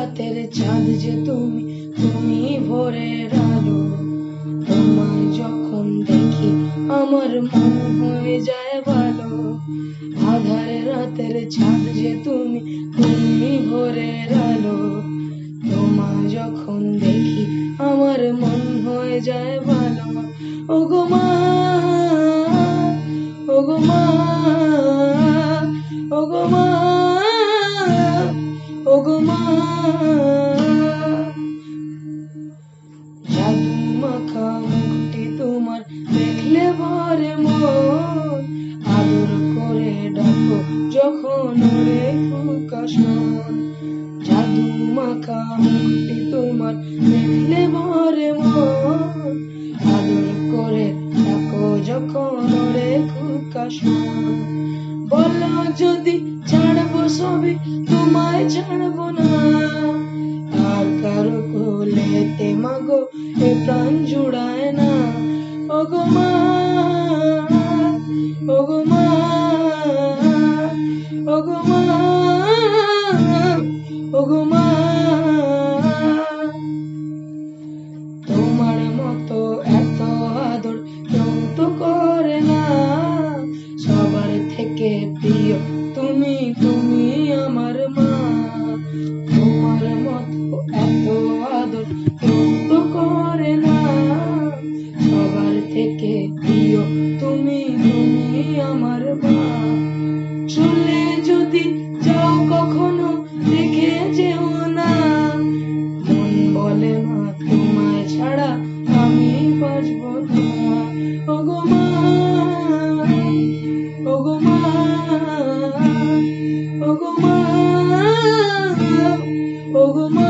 রাতের চাঁদ যে তুমি, তুমি ভোরের আলো। তোমায় যখন দেখি আমার মন হয়ে যায় ভালো। আধার রাতের চাঁদ যে তুমি, তুমি ভোরের আলো। তোমায় যখন দেখি আমার মন হয়ে যায় ভালো। ওগো মা, ওগো মা, ওগো মা, ওগো মা। জাদু মাখা মুখটি তোমার দেখলে ভরে মন। আদর করে ডাকো যখন ওরে কুকাশন। জাদু মাখা মুখটি তোমার দেখলে ভরে মন। আদর করে ডাকো যখন ওরে কুকাশন। বলো যদি ছাড়বো সবই, তোমায় ছাড়বো না। আর কারো কোলেতে মাগো এ প্রাণ জুড়ায় না। ওগো মা, ওগো মা, ওগো মা, ওগো মা। তোমার মতো এত আদর কেউ তো করে না। সবার থেকে প্রিয় তুমি, তুমি আমার মা। তোমার মতো এত আদর কেউ তো করে না। সবার থেকে প্রিয় তুমি, তুমি আমার মা। চলে যদি যাও কখনো দেখে যেও না। মন বলে মা তোমায় ছাড়া আমি বাঁচবো না। ওগো মা, ওগো মা, ওগো মা, ওগো মা।